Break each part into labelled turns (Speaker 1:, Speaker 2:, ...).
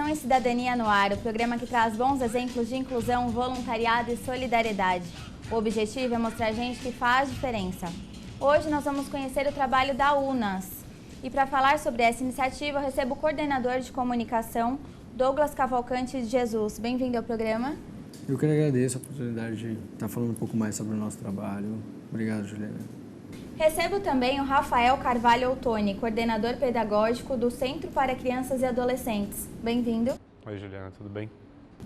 Speaker 1: Educação e Cidadania no Ar, o programa que traz bons exemplos de inclusão, voluntariado e solidariedade. O objetivo é mostrar gente que faz diferença. Hoje nós vamos conhecer o trabalho da UNAS. E para falar sobre essa iniciativa, eu recebo o coordenador de comunicação, Douglas Cavalcante de Jesus. Bem-vindo ao programa.
Speaker 2: Eu que agradeço a oportunidade de estar falando um pouco mais sobre o nosso trabalho. Obrigado, Juliana.
Speaker 1: Recebo também o Rafael Carvalho Ottoni, coordenador pedagógico do Centro para Crianças e Adolescentes. Bem-vindo.
Speaker 3: Oi, Juliana, tudo bem?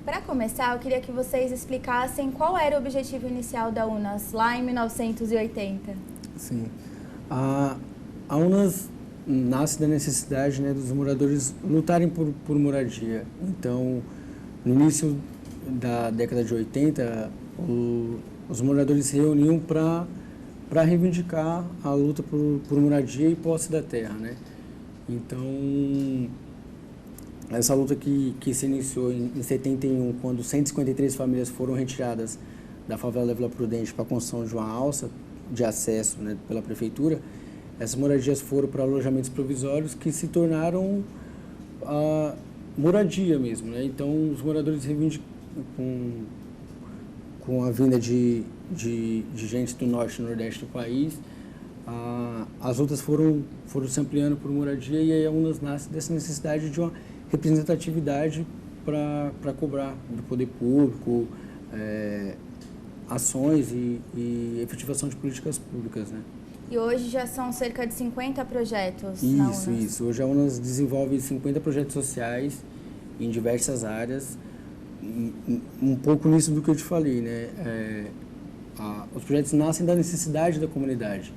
Speaker 1: Para começar, eu queria que vocês explicassem qual era o objetivo inicial da UNAS, lá em 1980.
Speaker 2: Sim. A UNAS nasce da necessidade, dos moradores lutarem por moradia. Então, no início da década de 80, os moradores se reuniam para reivindicar a luta por moradia e posse da terra, né? Então, essa luta que se iniciou em 71, quando 153 famílias foram retiradas da favela da Vila Prudente para a construção de uma alça de acesso, pela prefeitura, essas moradias foram para alojamentos provisórios que se tornaram a moradia mesmo, né? Então, os moradores reivindicam com a vinda de gente do norte e nordeste do país, as lutas foram se ampliando por moradia e aí a UNAS nasce dessa necessidade de uma representatividade para cobrar do poder público, ações e efetivação de políticas públicas, né?
Speaker 1: E hoje já são cerca de 50 projetos na UNAS.
Speaker 2: Isso. Hoje a UNAS desenvolve 50 projetos sociais em diversas áreas. Um pouco nisso do que eu te falei, né? Os projetos nascem da necessidade da comunidade.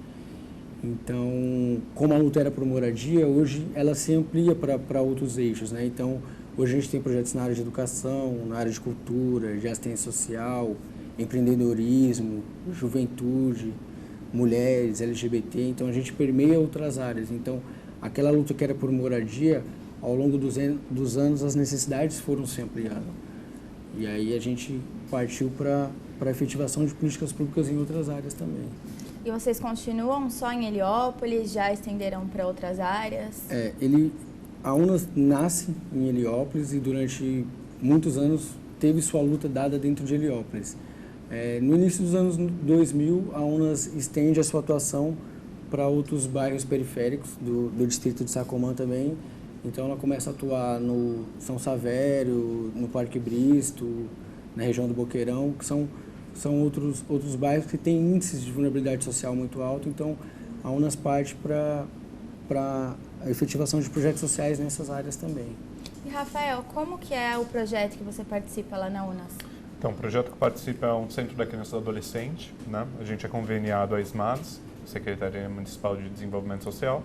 Speaker 2: Então, como a luta era por moradia, hoje ela se amplia para outros eixos, né? Então, hoje a gente tem projetos na área de educação, na área de cultura, de assistência social, empreendedorismo, juventude, mulheres, LGBT. Então, a gente permeia outras áreas. Então, aquela luta que era por moradia, ao longo dos anos, as necessidades foram se ampliando. E aí a gente partiu para a efetivação de políticas públicas em outras áreas também.
Speaker 1: E vocês continuam só em Heliópolis? Já estenderam para outras áreas?
Speaker 2: A UNAS nasce em Heliópolis e durante muitos anos teve sua luta dada dentro de Heliópolis. No início dos anos 2000, a UNAS estende a sua atuação para outros bairros periféricos do distrito de Sacomã também. Então, ela começa a atuar no São Savério, no Parque Bristo, na região do Boqueirão, que são outros bairros que têm índices de vulnerabilidade social muito alto. Então, a UNAS parte para a efetivação de projetos sociais nessas áreas também.
Speaker 1: E, Rafael, como que é o projeto que você participa lá na UNAS?
Speaker 3: Então, o projeto que participa é um Centro da Criança e do Adolescente, né? A gente é conveniado à SMADS, Secretaria Municipal de Desenvolvimento Social,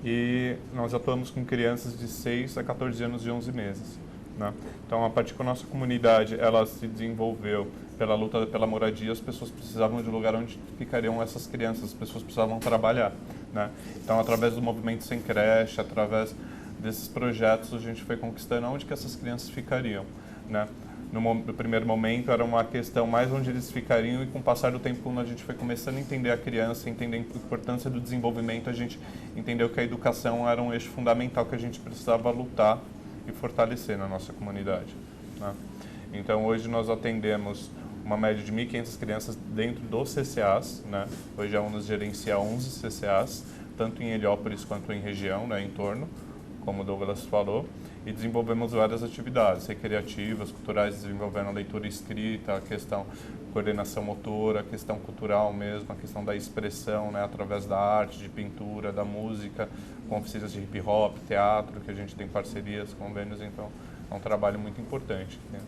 Speaker 3: e nós atuamos com crianças de 6 a 14 anos e 11 meses. Né? Então, a partir que a nossa comunidade ela se desenvolveu pela luta pela moradia, as pessoas precisavam de um lugar onde ficariam essas crianças, as pessoas precisavam trabalhar. Né? Então, através do movimento Sem Creche, através desses projetos, a gente foi conquistando onde que essas crianças ficariam. Né? No primeiro momento era uma questão mais onde eles ficariam e com o passar do tempo, quando a gente foi começando a entender a criança, entender a importância do desenvolvimento, a gente entendeu que a educação era um eixo fundamental que a gente precisava lutar e fortalecer na nossa comunidade. Né? Então hoje nós atendemos uma média de 1.500 crianças dentro dos CCAs, né? Hoje a UNAS gerencia 11 CCAs, tanto em Heliópolis quanto em região, né, em torno, como o Douglas falou. E desenvolvemos várias atividades recreativas, culturais, desenvolvendo a leitura escrita, a questão coordenação motora, a questão cultural mesmo, a questão da expressão, né, através da arte, de pintura, da música, com oficinas de hip hop, teatro, que a gente tem parcerias, convênios, então é um trabalho muito importante. Né?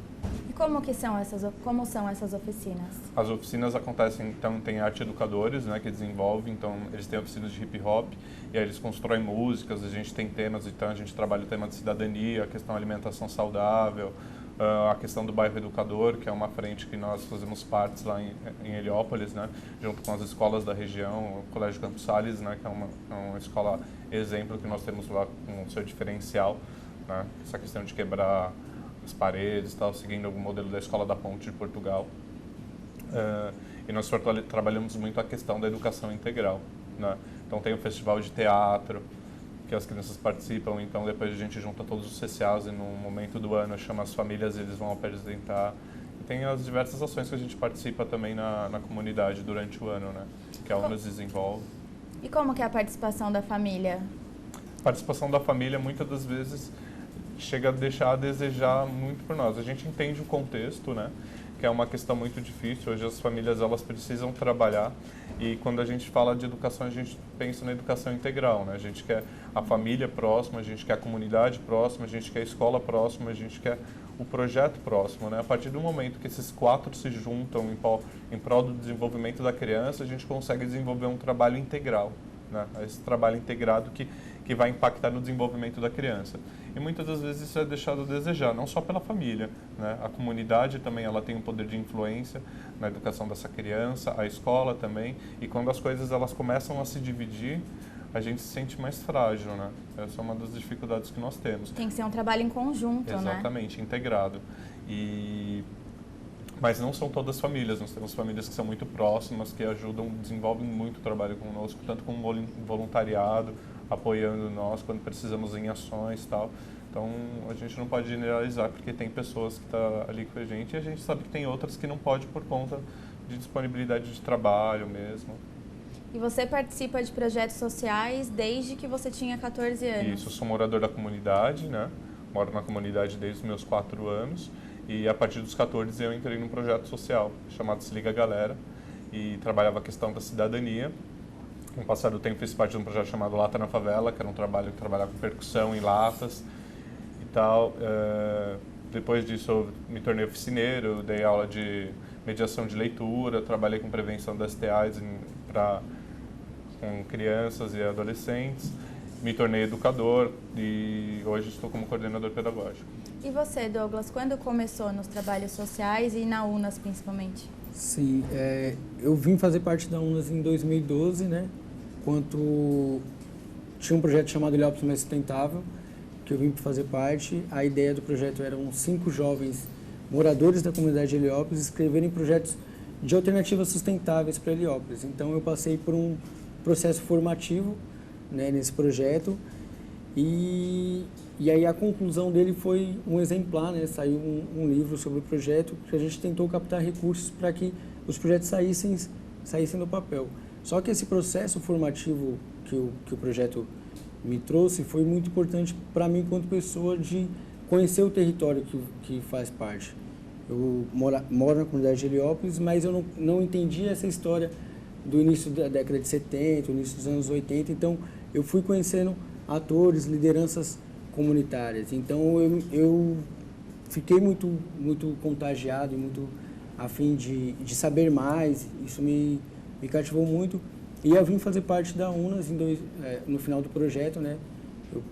Speaker 1: E como são essas oficinas?
Speaker 3: As oficinas acontecem, então, tem arte educadores, né, que desenvolvem, então eles têm oficinas de hip hop, e aí eles constroem músicas, a gente tem temas, então a gente trabalha o tema de cidadania, a questão da alimentação saudável, a questão do bairro educador, que é uma frente que nós fazemos partes lá em Heliópolis, né, junto com as escolas da região, o Colégio Campos Sales, né, que é uma escola exemplo que nós temos lá com o seu diferencial, né, essa questão de quebrar as paredes, tal, seguindo o modelo da Escola da Ponte de Portugal. E nós trabalhamos muito a questão da educação integral. Né? Então tem o festival de teatro, que as crianças participam, então depois a gente junta todos os CCAs e num momento do ano chama as famílias e eles vão apresentar. E tem as diversas ações que a gente participa também na comunidade durante o ano, né? Que a UNAS desenvolve.
Speaker 1: E como que é a participação da família?
Speaker 3: A participação da família muitas das vezes chega a deixar a desejar muito por nós. A gente entende o contexto, né? Que é uma questão muito difícil. Hoje as famílias elas precisam trabalhar e quando a gente fala de educação a gente pensa na educação integral, né? A gente quer a família próxima, a gente quer a comunidade próxima, a gente quer a escola próxima, a gente quer o projeto próximo, né? A partir do momento que esses quatro se juntam em prol do desenvolvimento da criança, a gente consegue desenvolver um trabalho integral, né? Esse trabalho integrado que vai impactar no desenvolvimento da criança. E muitas das vezes isso é deixado a desejar, não só pela família, né? A comunidade também ela tem um poder de influência na educação dessa criança, a escola também, e quando as coisas elas começam a se dividir, a gente se sente mais frágil, né? Essa é uma das dificuldades que nós temos.
Speaker 1: Tem que ser um trabalho em conjunto, né?
Speaker 3: Exatamente, integrado. Mas não são todas as famílias, nós temos famílias que são muito próximas, que ajudam, desenvolvem muito trabalho conosco, tanto com voluntariado, apoiando nós quando precisamos em ações e tal. Então, a gente não pode generalizar, porque tem pessoas que estão ali com a gente e a gente sabe que tem outras que não pode por conta de disponibilidade de trabalho mesmo.
Speaker 1: E você participa de projetos sociais desde que você tinha 14 anos?
Speaker 3: Isso, eu sou morador da comunidade, né? Moro na comunidade desde os meus 4 anos e a partir dos 14 eu entrei num projeto social chamado Se Liga Galera e trabalhava a questão da cidadania. Com o passar do tempo fiz parte de um projeto chamado Lata na Favela, que era um trabalho que trabalhava com percussão em latas e tal. Depois disso eu me tornei oficineiro, dei aula de mediação de leitura, trabalhei com prevenção das STIs com crianças e adolescentes, me tornei educador e hoje estou como coordenador pedagógico.
Speaker 1: E você, Douglas, quando começou nos trabalhos sociais e na UNAS principalmente?
Speaker 2: Sim, eu vim fazer parte da UNAS em 2012, né? Quando tinha um projeto chamado Heliópolis Mais Sustentável, que eu vim fazer parte. A ideia do projeto eram 5 jovens moradores da comunidade de Heliópolis escreverem projetos de alternativas sustentáveis para Heliópolis. Então eu passei por um processo formativo, né, nesse projeto e aí a conclusão dele foi um exemplar, né? Saiu um livro sobre o projeto que a gente tentou captar recursos para que os projetos saíssem do papel. Só que esse processo formativo que o projeto me trouxe foi muito importante para mim enquanto pessoa de conhecer o território que faz parte. Eu moro na comunidade de Heliópolis, mas eu não entendia essa história do início da década de 70, início dos anos 80, então eu fui conhecendo atores, lideranças comunitárias. Então eu fiquei muito contagiado e muito a fim de saber mais, isso me cativou muito. E eu vim fazer parte da UNAS no final do projeto, né? Eu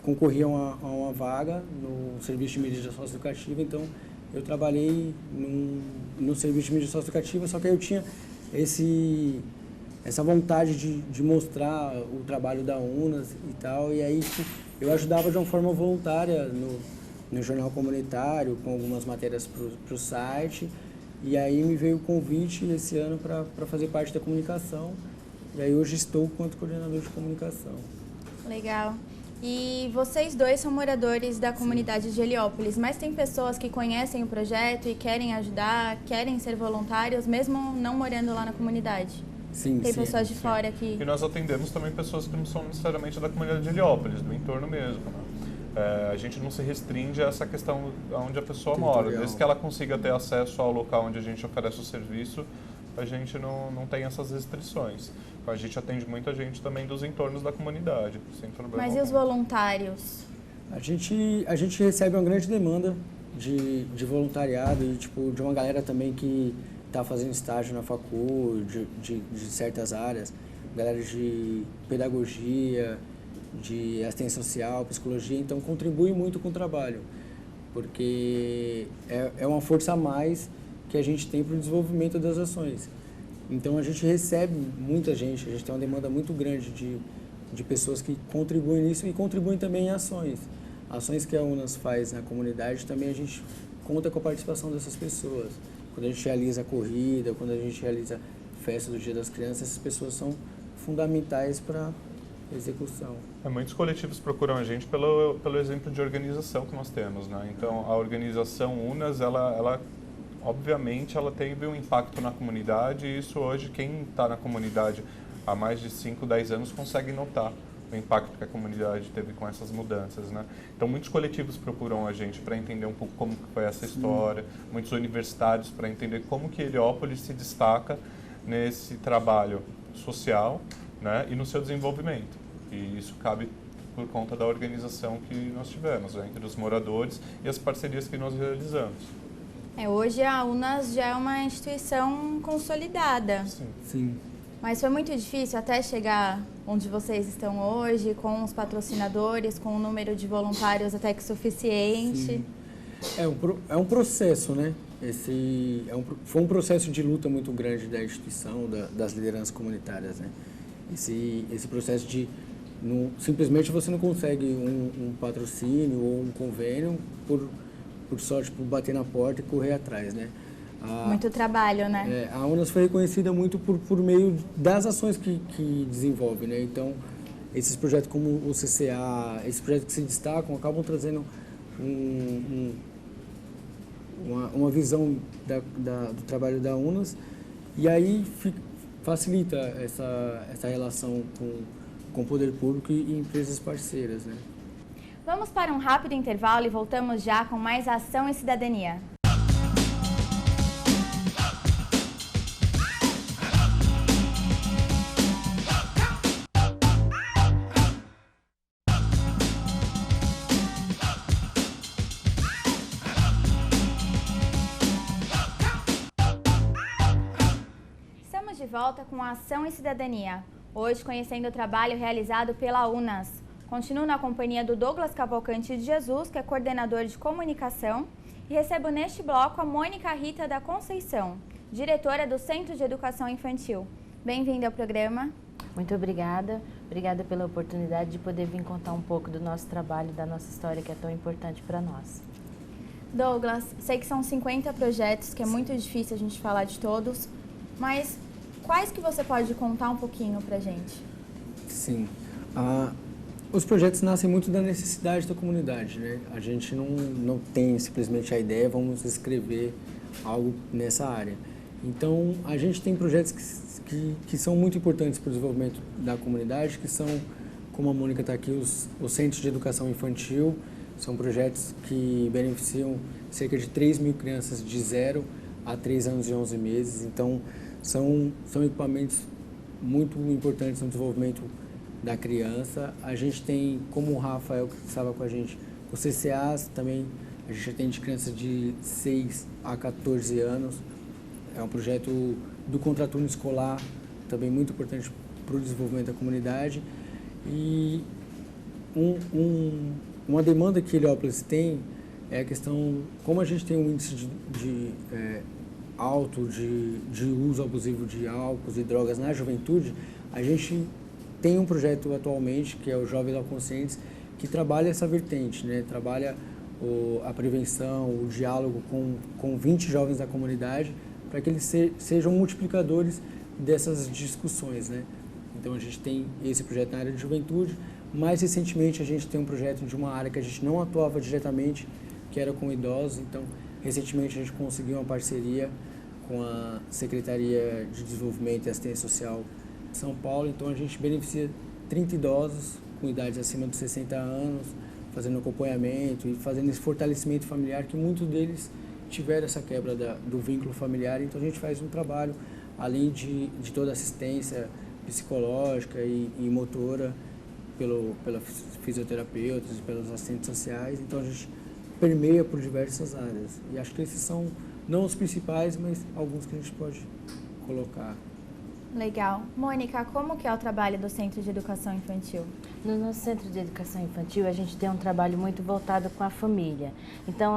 Speaker 2: concorri a uma vaga no serviço de mídia socioeducativa, então eu trabalhei no serviço de mídia socioeducativa, só que aí eu tinha essa vontade de mostrar o trabalho da UNAS e tal, e aí eu ajudava de uma forma voluntária no jornal comunitário, com algumas matérias para o site, e aí me veio o convite esse ano para fazer parte da comunicação, e aí hoje estou quanto coordenador de comunicação.
Speaker 1: Legal. E vocês dois são moradores da comunidade de Heliópolis, mas tem pessoas que conhecem o projeto e querem ajudar, querem ser voluntários, mesmo não morando lá na comunidade?
Speaker 2: Sim,
Speaker 1: tem
Speaker 2: sim,
Speaker 1: pessoas de fora aqui.
Speaker 3: E nós atendemos também pessoas que não são necessariamente da comunidade de Heliópolis, do entorno mesmo, né? A gente não se restringe a essa questão onde a pessoa mora. Desde que ela consiga ter acesso ao local onde a gente oferece o serviço, a gente não tem essas restrições. Então, a gente atende muita gente também dos entornos da comunidade, sem problema.
Speaker 1: Mas e os voluntários?
Speaker 2: A gente recebe uma grande demanda de voluntariado e de uma galera também que está fazendo estágio na facul, de certas áreas, galera de pedagogia, de assistência social, psicologia, então contribui muito com o trabalho, porque é uma força a mais que a gente tem para o desenvolvimento das ações. Então a gente recebe muita gente, a gente tem uma demanda muito grande de pessoas que contribuem nisso e contribuem também em ações. Ações que a UNAS faz na comunidade também a gente conta com a participação dessas pessoas. Quando a gente realiza a corrida, quando a gente realiza a festa do Dia das Crianças, essas pessoas são fundamentais para execução.
Speaker 3: Muitos coletivos procuram a gente pelo exemplo de organização que nós temos, né? Então, a organização UNAS, ela obviamente, ela teve um impacto na comunidade e isso hoje, quem está na comunidade há mais de 5, 10 anos consegue notar o impacto que a comunidade teve com essas mudanças, né? Então, muitos coletivos procuram a gente para entender um pouco como que foi essa história, muitos universitários para entender como que Heliópolis se destaca nesse trabalho social, né, e no seu desenvolvimento. E isso cabe por conta da organização que nós tivemos, né, entre os moradores e as parcerias que nós realizamos.
Speaker 1: Hoje a UNAS já é uma instituição consolidada.
Speaker 2: Sim.
Speaker 1: Mas foi muito difícil até chegar onde vocês estão hoje, com os patrocinadores, com um número de voluntários até que suficiente.
Speaker 2: Sim. É um processo, né? Foi um processo de luta muito grande da instituição, das lideranças comunitárias, né? Esse processo de... simplesmente você não consegue um patrocínio ou um convênio por só tipo, bater na porta e correr atrás, né?
Speaker 1: Muito trabalho, né?
Speaker 2: A UNAS foi reconhecida muito por meio das ações que desenvolve, né? Então, esses projetos como o CCA, esses projetos que se destacam, acabam trazendo uma visão do trabalho da UNAS e aí facilita essa relação com o poder público e empresas parceiras, né?
Speaker 1: Vamos para um rápido intervalo e voltamos já com mais Ação e Cidadania. Estamos de volta com a Ação e Cidadania, hoje conhecendo o trabalho realizado pela UNAS. Continuo na companhia do Douglas Cavalcante de Jesus, que é coordenador de comunicação, e recebo neste bloco a Mônica Rita da Conceição, diretora do Centro de Educação Infantil. Bem-vinda ao programa.
Speaker 4: Muito obrigada. Obrigada pela oportunidade de poder vir contar um pouco do nosso trabalho, da nossa história, que é tão importante para nós.
Speaker 1: Douglas, sei que são 50 projetos, que é muito difícil a gente falar de todos, mas quais que você pode contar um pouquinho para a gente?
Speaker 2: Sim. Os projetos nascem muito da necessidade da comunidade, né? A gente não tem simplesmente a ideia, vamos escrever algo nessa área. Então, a gente tem projetos que são muito importantes para o desenvolvimento da comunidade, que são, como a Mônica está aqui, os Centros de Educação Infantil. São projetos que beneficiam cerca de 3 mil crianças de 0 a 3 anos e 11 meses. Então, são equipamentos muito importantes no desenvolvimento da criança. A gente tem, como o Rafael que estava com a gente, o CCAs também, a gente atende crianças de 6 a 14 anos. É um projeto do contraturno escolar, também muito importante para o desenvolvimento da comunidade. E uma demanda que Heliópolis tem é a questão, como a gente tem um índice alto de uso abusivo de álcool e drogas na juventude, a gente tem um projeto atualmente, que é o Jovens Autoconscientes, que trabalha essa vertente, né? Trabalha a prevenção, o diálogo com 20 jovens da comunidade, para que eles sejam multiplicadores dessas discussões, né? Então a gente tem esse projeto na área de juventude. Mais recentemente a gente tem um projeto de uma área que a gente não atuava diretamente, que era com idosos. Então recentemente a gente conseguiu uma parceria com a Secretaria de Desenvolvimento e Assistência Social de São Paulo. Então a gente beneficia 30 idosos com idades acima de 60 anos, fazendo acompanhamento e fazendo esse fortalecimento familiar, que muitos deles tiveram essa quebra do vínculo familiar. Então a gente faz um trabalho, além de toda a assistência psicológica e motora, pelos fisioterapeutas e pelos assistentes sociais. Então a gente permeia por diversas áreas. E acho que esses são não os principais, mas alguns que a gente pode colocar.
Speaker 1: Legal. Mônica, como que é o trabalho do Centro de Educação Infantil?
Speaker 4: No nosso Centro de Educação Infantil, a gente tem um trabalho muito voltado com a família. Então,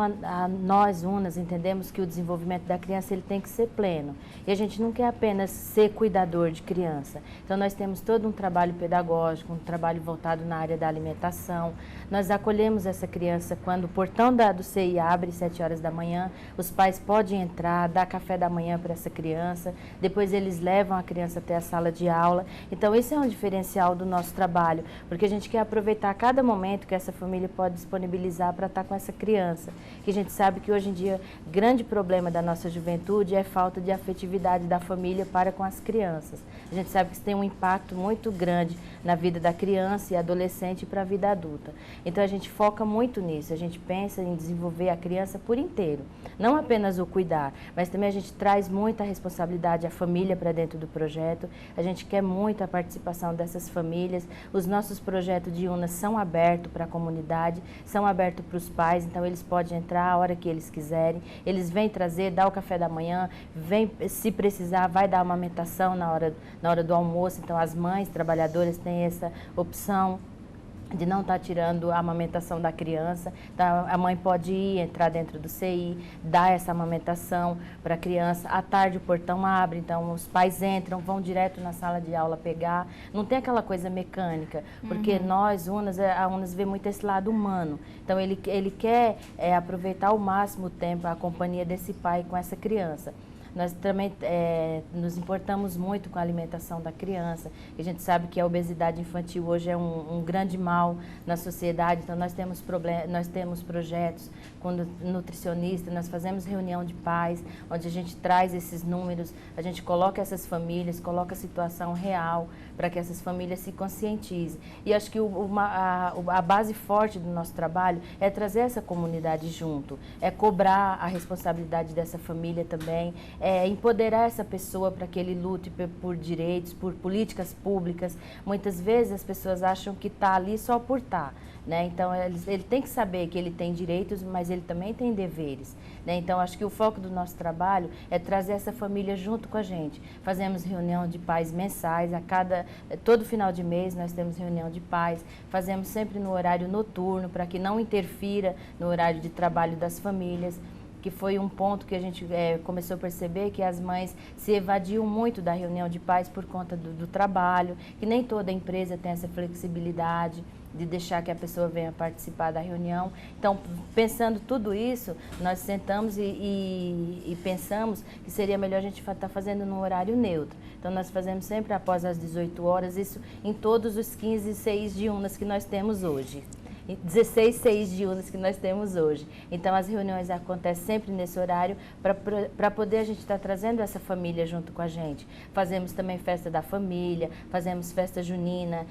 Speaker 4: nós, UNAS, entendemos que o desenvolvimento da criança ele tem que ser pleno. E a gente não quer apenas ser cuidador de criança. Então, nós temos todo um trabalho pedagógico, um trabalho voltado na área da alimentação. Nós acolhemos essa criança quando o portão do CI abre, 7 horas da manhã. Os pais podem entrar, dar café da manhã para essa criança. Depois, eles levam a criança criança até a sala de aula. Então, esse é um diferencial do nosso trabalho, porque a gente quer aproveitar cada momento que essa família pode disponibilizar para estar com essa criança. Que a gente sabe que hoje em dia, grande problema da nossa juventude é a falta de afetividade da família para com as crianças. A gente sabe que isso tem um impacto muito grande na vida da criança e adolescente para a vida adulta. Então, a gente foca muito nisso, a gente pensa em desenvolver a criança por inteiro. Não apenas o cuidar, mas também a gente traz muita responsabilidade à família para dentro do projeto. A gente quer muito a participação dessas famílias. Os nossos projetos de UNAS são abertos para a comunidade, são abertos para os pais, então eles podem entrar a hora que eles quiserem. Eles vêm trazer, dar o café da manhã, vem, se precisar, vai dar amamentação na hora do almoço. Então as mães trabalhadoras têm essa opção de não estar tirando a amamentação da criança. Então, a mãe pode ir, entrar dentro do CI, dar essa amamentação para a criança. À tarde o portão abre, então os pais entram, vão direto na sala de aula pegar. Não tem aquela coisa mecânica, porque nós, a UNAS vê muito esse lado humano. Então, ele quer aproveitar ao máximo o tempo, a companhia desse pai com essa criança. Nós também nos importamos muito com a alimentação da criança. A gente sabe que a obesidade infantil hoje é um grande mal na sociedade, então nós temos projetos com nutricionistas, nós fazemos reunião de pais, onde a gente traz esses números, a gente coloca essas famílias, coloca a situação real para que essas famílias se conscientizem. E acho que a base forte do nosso trabalho é trazer essa comunidade junto, é cobrar a responsabilidade dessa família também, empoderar essa pessoa para que ele lute por direitos, por políticas públicas. Muitas vezes as pessoas acham que está ali só por estar, né? Então ele tem que saber que ele tem direitos, mas ele também tem deveres, né? Então acho que o foco do nosso trabalho é trazer essa família junto com a gente. Fazemos reunião de pais mensais, todo final de mês nós temos reunião de pais, fazemos sempre no horário noturno para que não interfira no horário de trabalho das famílias, que foi um ponto que a gente começou a perceber, que as mães se evadiam muito da reunião de pais por conta do trabalho, que nem toda empresa tem essa flexibilidade de deixar que a pessoa venha participar da reunião. Então, pensando tudo isso, nós sentamos e pensamos que seria melhor a gente estar fazendo num horário neutro. Então, nós fazemos sempre após as 18 horas, isso em todos os 15 CIs de UNAS que nós temos hoje. 16 CIs de UNAS que nós temos hoje. Então, as reuniões acontecem sempre nesse horário para poder a gente estar trazendo essa família junto com a gente. Fazemos também festa da família, fazemos festa junina,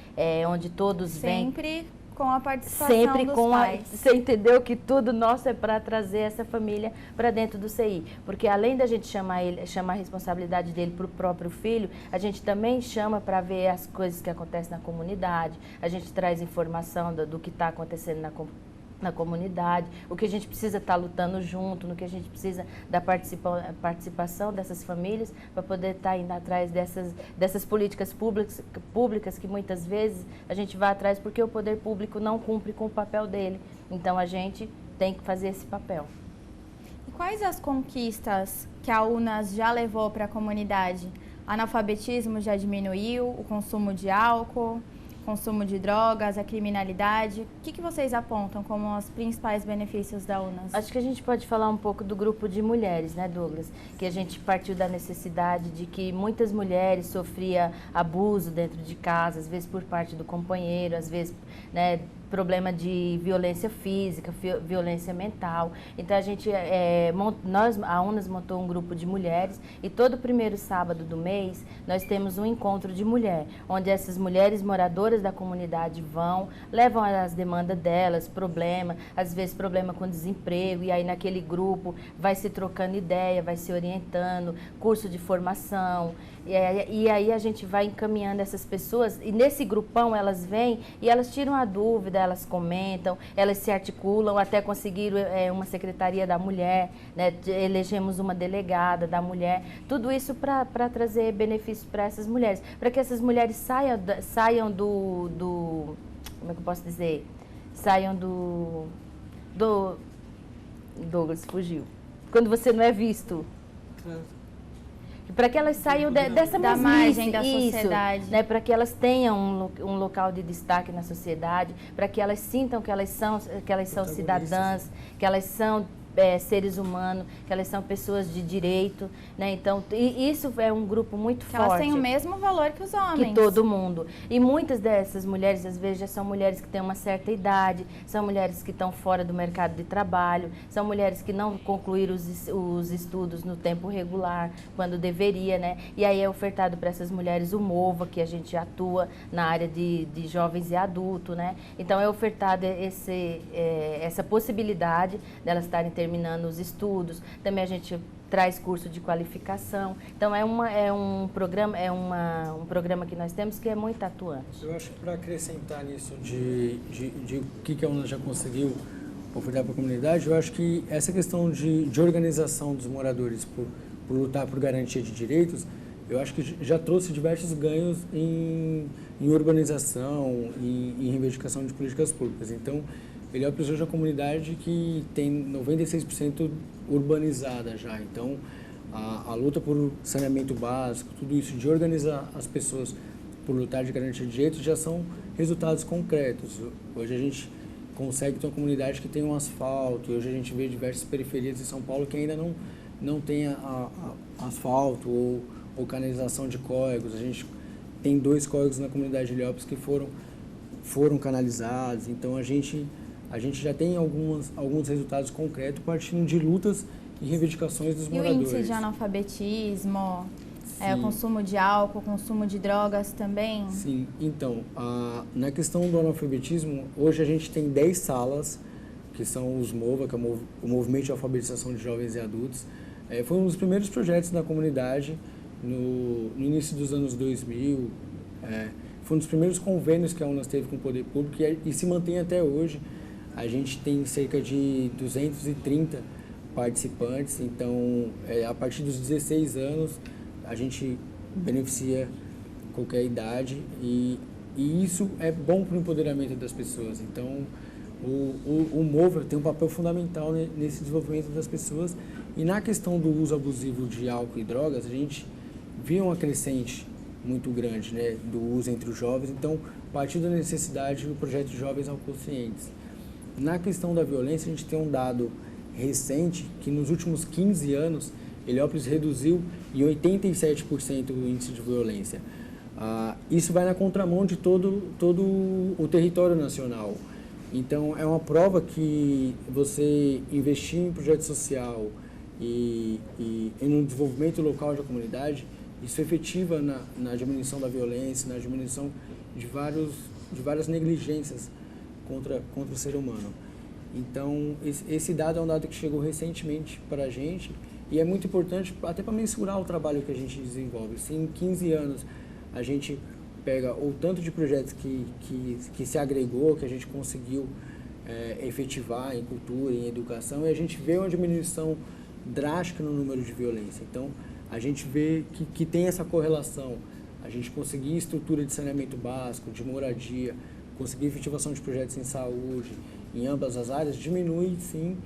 Speaker 4: onde todos vêm.
Speaker 1: Sempre com a participação dos pais.
Speaker 4: Você entendeu que tudo nosso é para trazer essa família para dentro do CI. Porque além da gente chamar a responsabilidade dele para o próprio filho, a gente também chama para ver as coisas que acontecem na comunidade, a gente traz informação do que está acontecendo na comunidade, o que a gente precisa estar lutando junto, no que a gente precisa da participação dessas famílias para poder estar indo atrás dessas políticas públicas que muitas vezes a gente vai atrás porque o poder público não cumpre com o papel dele. Então a gente tem que fazer esse papel.
Speaker 1: E quais as conquistas que a UNAS já levou para a comunidade? O analfabetismo já diminuiu, o consumo de álcool, consumo de drogas, a criminalidade. O que vocês apontam como os principais benefícios da UNAS?
Speaker 4: Acho que a gente pode falar um pouco do grupo de mulheres, né, Douglas? Que a gente partiu da necessidade de que muitas mulheres sofriam abuso dentro de casa, às vezes por parte do companheiro, às vezes, né, problema de violência física, violência mental. Então a UNAS montou um grupo de mulheres e todo primeiro sábado do mês nós temos um encontro de mulher, onde essas mulheres moradoras da comunidade levam as demandas delas, às vezes problema com desemprego, e aí naquele grupo vai se trocando ideia, vai se orientando, curso de formação, e aí a gente vai encaminhando essas pessoas, e nesse grupão elas vêm e elas tiram a dúvida, elas comentam, elas se articulam até conseguir uma secretaria da mulher, né? Elegemos uma delegada da mulher, tudo isso para trazer benefícios para essas mulheres, para que essas mulheres saiam do como é que eu posso dizer? Saiam do Douglas fugiu. Quando você não é visto. Para que elas saiam dessa
Speaker 1: margem da sociedade,
Speaker 4: né? Para que elas tenham um local de destaque na sociedade, para que elas sintam que elas são cidadãs, que elas são seres humanos, que elas são pessoas de direito, né? Então, isso é um grupo muito forte.
Speaker 1: Elas têm o mesmo valor que os homens.
Speaker 4: Que todo mundo. E muitas dessas mulheres, às vezes, já são mulheres que têm uma certa idade, são mulheres que estão fora do mercado de trabalho, são mulheres que não concluíram os estudos no tempo regular, quando deveria, né? E aí é ofertado para essas mulheres o MOVA, que a gente atua na área de jovens e adultos, né? Então, é ofertado essa possibilidade delas estarem terminando os estudos. Também a gente traz curso de qualificação. Então, é um programa que nós temos que é muito atuante.
Speaker 2: Eu acho que para acrescentar nisso de o que a UNA já conseguiu ofertar para a comunidade, eu acho que essa questão de organização dos moradores por lutar por garantia de direitos, eu acho que já trouxe diversos ganhos em urbanização, em reivindicação de políticas públicas. Então, Heliópolis hoje é uma comunidade que tem 96% urbanizada já. Então, a luta por saneamento básico, tudo isso de organizar as pessoas por lutar de garantia de direitos já são resultados concretos. Hoje a gente consegue ter uma comunidade que tem um asfalto, hoje a gente vê diversas periferias de São Paulo que ainda não tem asfalto ou canalização de córregos. A gente tem 2 córregos na comunidade de Heliópolis que foram canalizados. Então a gente já tem alguns resultados concretos partindo de lutas e reivindicações dos moradores.
Speaker 1: E o índice de analfabetismo, o consumo de álcool, consumo de drogas também?
Speaker 2: Sim, então, na questão do analfabetismo, hoje a gente tem 10 salas, que são os MOVA, que é o Movimento de Alfabetização de Jovens e Adultos. Foi um dos primeiros projetos da comunidade no início dos anos 2000. Foi um dos primeiros convênios que a UNAS teve com o poder público e se mantém até hoje. A gente tem cerca de 230 participantes, então a partir dos 16 anos a gente beneficia qualquer idade e isso é bom para o empoderamento das pessoas. Então o MOVA tem um papel fundamental nesse desenvolvimento das pessoas e na questão do uso abusivo de álcool e drogas a gente viu uma crescente muito grande, né, do uso entre os jovens, então partiu da necessidade do projeto Jovens Autoconscientes. Na questão da violência, a gente tem um dado recente que nos últimos 15 anos, Heliópolis reduziu em 87% o índice de violência. Isso vai na contramão de todo o território nacional. Então, é uma prova que você investir em projeto social e no desenvolvimento local da comunidade, isso efetiva na diminuição da violência, na diminuição de várias negligências contra o ser humano. Então, esse dado é um dado que chegou recentemente para a gente e é muito importante até para mensurar o trabalho que a gente desenvolve. Se em 15 anos a gente pega o tanto de projetos que se agregou, que a gente conseguiu efetivar em cultura, em educação, e a gente vê uma diminuição drástica no número de violência. Então, a gente vê que tem essa correlação. A gente conseguir estrutura de saneamento básico, de moradia, conseguir efetivação de projetos em saúde, em ambas as áreas, diminui, sim,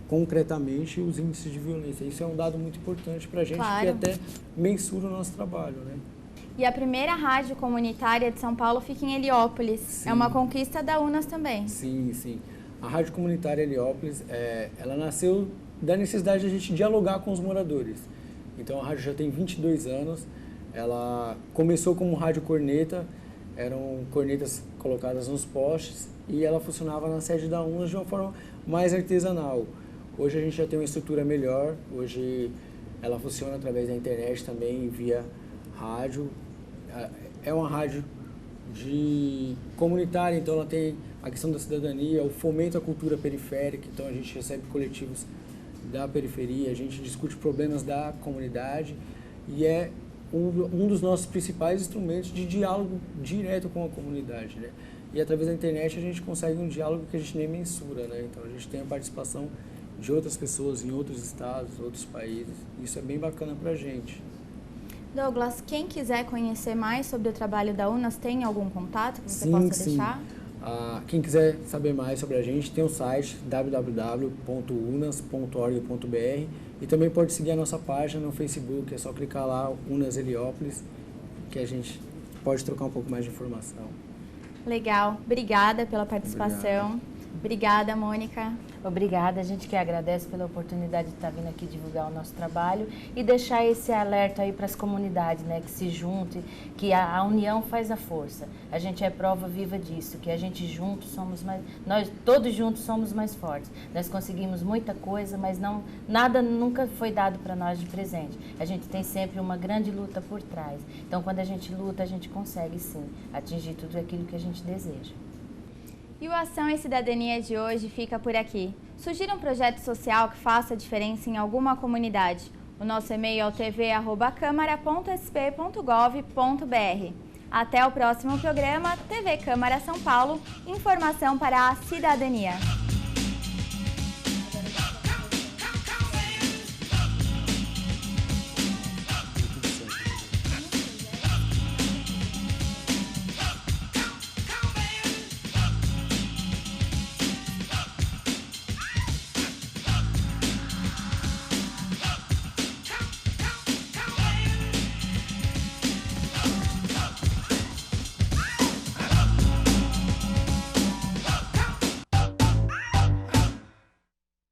Speaker 2: concretamente os índices de violência. Isso é um dado muito importante para a gente,
Speaker 1: claro,
Speaker 2: que até mensura o nosso trabalho, né?
Speaker 1: E a primeira rádio comunitária de São Paulo fica em Heliópolis. Sim. É uma conquista da UNAS também.
Speaker 2: Sim, sim. A rádio comunitária Heliópolis, ela nasceu da necessidade de a gente dialogar com os moradores. Então, a rádio já tem 22 anos. Ela começou como rádio corneta, eram cornetas colocadas nos postes e ela funcionava na sede da UNAS de uma forma mais artesanal. Hoje a gente já tem uma estrutura melhor, hoje ela funciona através da internet também, via rádio. É uma rádio comunitária, então ela tem a questão da cidadania, o fomento à cultura periférica, então a gente recebe coletivos da periferia, a gente discute problemas da comunidade e é um dos nossos principais instrumentos de diálogo direto com a comunidade, né? E através da internet a gente consegue um diálogo que a gente nem mensura, né? Então a gente tem a participação de outras pessoas em outros estados, outros países. Isso é bem bacana pra gente.
Speaker 1: Douglas, quem quiser conhecer mais sobre o trabalho da UNAS, tem algum contato que você possa deixar?
Speaker 2: Quem quiser saber mais sobre a gente, tem o site www.unas.org.br e também pode seguir a nossa página no Facebook, é só clicar lá, UNAS Heliópolis, que a gente pode trocar um pouco mais de informação.
Speaker 1: Legal, obrigada pela participação.
Speaker 2: Obrigado.
Speaker 1: Obrigada, Mônica.
Speaker 4: Obrigada, a gente que agradece pela oportunidade de estar vindo aqui divulgar o nosso trabalho e deixar esse alerta aí para as comunidades, né, que se juntem, que a união faz a força. A gente é prova viva disso, que a gente juntos somos mais, nós todos juntos somos mais fortes. Nós conseguimos muita coisa, mas nada nunca foi dado para nós de presente. A gente tem sempre uma grande luta por trás. Então, quando a gente luta, a gente consegue sim atingir tudo aquilo que a gente deseja.
Speaker 1: E o Ação e Cidadania de hoje fica por aqui. Sugira um projeto social que faça diferença em alguma comunidade. O nosso e-mail é o tv@câmara.sp.gov.br. Até o próximo programa, TV Câmara São Paulo, informação para a cidadania.